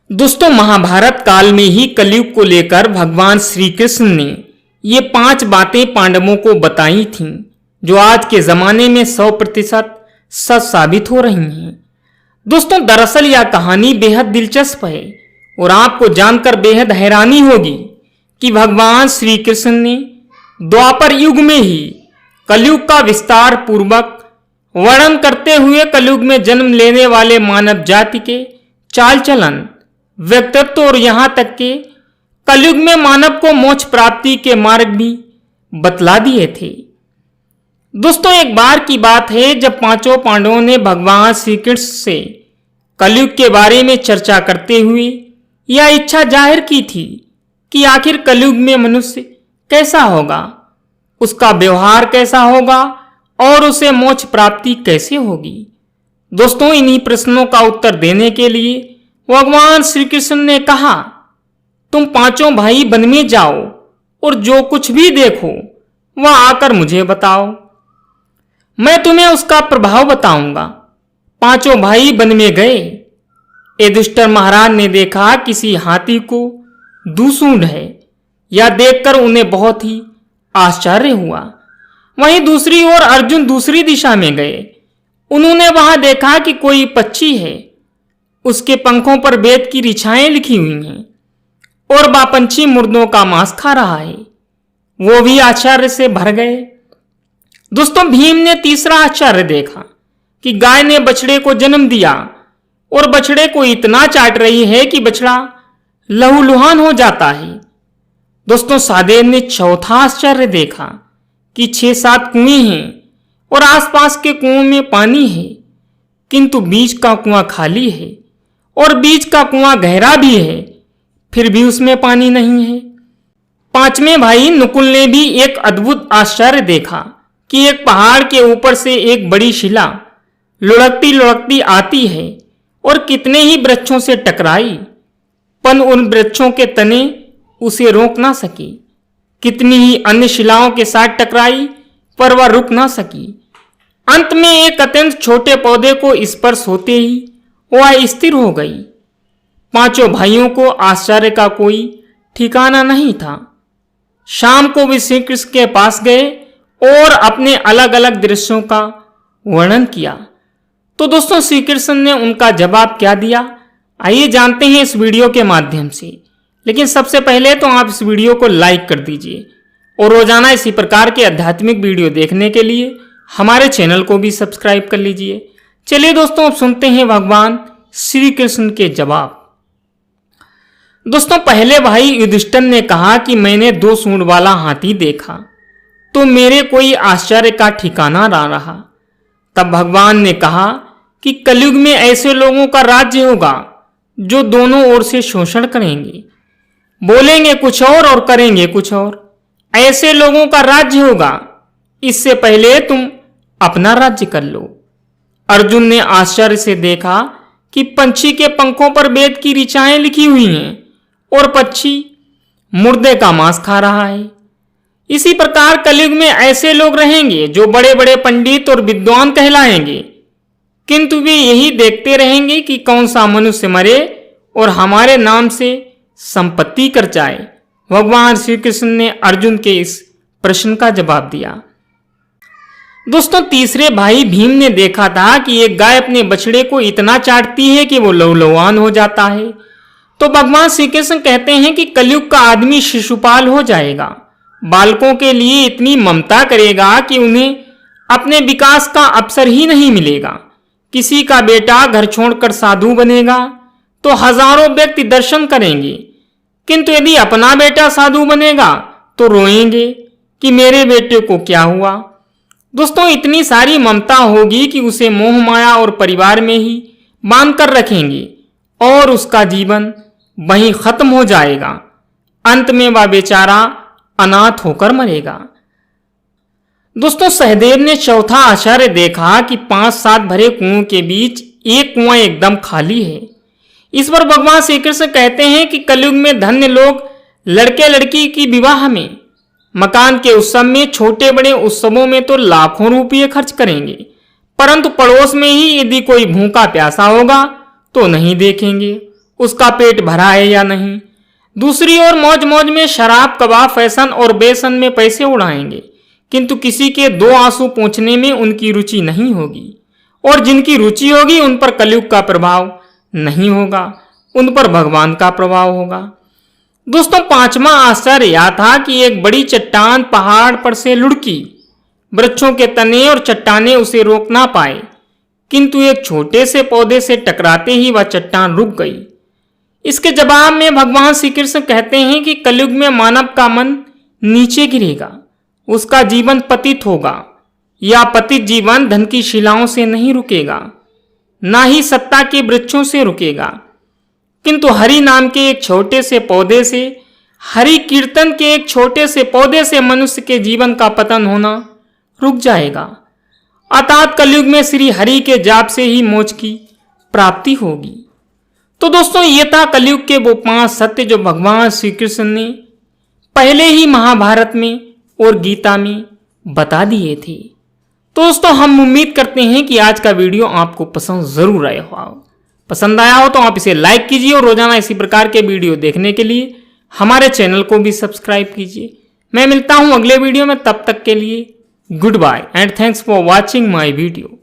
दोस्तों, महाभारत काल में ही कलयुग को लेकर भगवान श्री कृष्ण ने ये 5 बातें पांडवों को बताई थीं, जो आज के जमाने में 100% सच साबित हो रही हैं। दोस्तों, दरअसल यह कहानी बेहद दिलचस्प है और आपको जानकर बेहद हैरानी होगी कि भगवान श्री कृष्ण ने द्वापर युग में ही कलयुग का विस्तार पूर्वक वर्णन करते हुए कलयुग में जन्म लेने वाले मानव जाति के चाल चलन, व्यक्तित्व और यहां तक कि कलयुग में मानव को मोक्ष प्राप्ति के मार्ग भी बतला दिए थे। दोस्तों, एक बार की बात है जब 5 पांडवों ने भगवान श्री कृष्ण से कलयुग के बारे में चर्चा करते हुए यह इच्छा जाहिर की थी कि आखिर कलयुग में मनुष्य कैसा होगा, उसका व्यवहार कैसा होगा और उसे मोक्ष प्राप्ति कैसे होगी। दोस्तों, इन्हीं प्रश्नों का उत्तर देने के लिए भगवान श्री कृष्ण ने कहा, तुम 5 भाई वन में जाओ और जो कुछ भी देखो वह आकर मुझे बताओ, मैं तुम्हें उसका प्रभाव बताऊंगा। 5 भाई वन में गए। युधिष्ठिर महाराज ने देखा किसी हाथी को दूसूंड है। यह देखकर उन्हें बहुत ही आश्चर्य हुआ। वहीं दूसरी ओर अर्जुन दूसरी दिशा में गए। उन्होंने वहां देखा कि कोई पक्षी है, उसके पंखों पर वेद की ऋचाएं लिखी हुई हैं और वह पंछी मुर्दों का मांस खा रहा है। वो भी आश्चर्य से भर गए। दोस्तों, भीम ने तीसरा आश्चर्य देखा कि गाय ने बछड़े को जन्म दिया और बछड़े को इतना चाट रही है कि बछड़ा लहूलुहान हो जाता है। दोस्तों, सहदेव ने चौथा आश्चर्य देखा कि 6-7 कुएं हैं और आसपास के कुओं में पानी है, किंतु बीच का कुआं खाली है और बीच का कुआं गहरा भी है, फिर भी उसमें पानी नहीं है। 5वें भाई नकुल ने भी एक अद्भुत आश्चर्य देखा कि एक पहाड़ के ऊपर से एक बड़ी शिला लुढ़कती लुढ़कती आती है और कितने ही वृक्षों से टकराई, पर उन वृक्षों के तने उसे रोक ना सकी। कितनी ही अन्य शिलाओं के साथ टकराई, पर वह रुक ना सकी। अंत में एक अत्यंत छोटे पौधे को स्पर्श होते ही वह स्थिर हो गई। 5 भाइयों को आश्चर्य का कोई ठिकाना नहीं था। शाम को वे श्री कृष्ण के पास गए और अपने अलग अलग दृश्यों का वर्णन किया। तो दोस्तों, श्री कृष्ण ने उनका जवाब क्या दिया, आइए जानते हैं इस वीडियो के माध्यम से। लेकिन सबसे पहले तो आप इस वीडियो को लाइक कर दीजिए और रोजाना इसी प्रकार के आध्यात्मिक वीडियो देखने के लिए हमारे चैनल को भी सब्सक्राइब कर लीजिए। चलिए दोस्तों, अब सुनते हैं भगवान श्री कृष्ण के जवाब। दोस्तों, पहले भाई युधिष्ठिर ने कहा कि मैंने 2 सूंड वाला हाथी देखा तो मेरे कोई आश्चर्य का ठिकाना ना रहा। तब भगवान ने कहा कि कलयुग में ऐसे लोगों का राज्य होगा जो दोनों ओर से शोषण करेंगे, बोलेंगे कुछ और करेंगे कुछ और। ऐसे लोगों का राज्य होगा। इससे पहले तुम अपना राज्य कर लो। अर्जुन ने आश्चर्य से देखा कि पंछी के पंखों पर वेद की ऋचाएं लिखी हुई हैं और पक्षी मुर्दे का मांस खा रहा है। इसी प्रकार कलयुग में ऐसे लोग रहेंगे जो बड़े बड़े पंडित और विद्वान कहलाएंगे, किंतु वे यही देखते रहेंगे कि कौन सा मनुष्य मरे और हमारे नाम से संपत्ति कर जाए। भगवान श्री कृष्ण ने अर्जुन के इस प्रश्न का जवाब दिया। दोस्तों, तीसरे भाई भीम ने देखा था कि एक गाय अपने बछड़े को इतना चाटती है कि वो लहूलुहान हो जाता है। तो भगवान श्री कृष्ण कहते हैं कि कलयुग का आदमी शिशुपाल हो जाएगा, बालकों के लिए इतनी ममता करेगा कि उन्हें अपने विकास का अवसर ही नहीं मिलेगा। किसी का बेटा घर छोड़कर साधु बनेगा तो हजारों व्यक्ति दर्शन करेंगे, किंतु यदि अपना बेटा साधु बनेगा तो रोएंगे कि मेरे बेटे को क्या हुआ। दोस्तों, इतनी सारी ममता होगी कि उसे मोह माया और परिवार में ही बांध कर रखेंगे और उसका जीवन वहीं खत्म हो जाएगा। अंत में वह बेचारा अनाथ होकर मरेगा। दोस्तों, सहदेव ने चौथा आश्चर्य देखा कि 5-7 भरे कुओं के बीच एक कुआं एकदम खाली है। इस पर भगवान श्री कृष्ण कहते हैं कि कलयुग में धन्य लोग लड़के लड़की की विवाह में, मकान के उत्सव में, छोटे बड़े उत्सवों में तो लाखों रुपये खर्च करेंगे, परंतु पड़ोस में ही यदि कोई भूखा प्यासा होगा तो नहीं देखेंगे उसका पेट भरा है या नहीं। दूसरी ओर मौज मौज में शराब, कबाब, फैशन और बेसन में पैसे उड़ाएंगे, किंतु किसी के दो आंसू पोंछने में उनकी रुचि नहीं होगी। और जिनकी रुचि होगी उन पर कलयुग का प्रभाव नहीं होगा, उन पर भगवान का प्रभाव होगा। दोस्तों, पांचवा आश्चर्य यह था कि एक बड़ी चट्टान पहाड़ पर से लुढ़की। वृक्षों के तने और चट्टाने उसे रोक ना पाए, किंतु एक छोटे से पौधे से टकराते ही वह चट्टान रुक गई। इसके जवाब में भगवान श्री कृष्ण कहते हैं कि कलयुग में मानव का मन नीचे गिरेगा, उसका जीवन पतित होगा। यह पतित जीवन धन की शिलाओं से नहीं रुकेगा, ना ही सत्ता के वृक्षों से रुकेगा, किंतु हरि नाम के एक छोटे से पौधे से, हरि कीर्तन के एक छोटे से पौधे से मनुष्य के जीवन का पतन होना रुक जाएगा। अर्थात कलयुग में श्री हरि के जाप से ही मोक्ष की प्राप्ति होगी। तो दोस्तों, ये था कलयुग के वो 5 सत्य जो भगवान श्री कृष्ण ने पहले ही महाभारत में और गीता में बता दिए थे। तो दोस्तों, हम उम्मीद करते हैं कि आज का वीडियो आपको पसंद जरूर आया होगा। पसंद आया हो तो आप इसे लाइक कीजिए और रोजाना इसी प्रकार के वीडियो देखने के लिए हमारे चैनल को भी सब्सक्राइब कीजिए। मैं मिलता हूं अगले वीडियो में, तब तक के लिए goodbye and thanks for watching my video.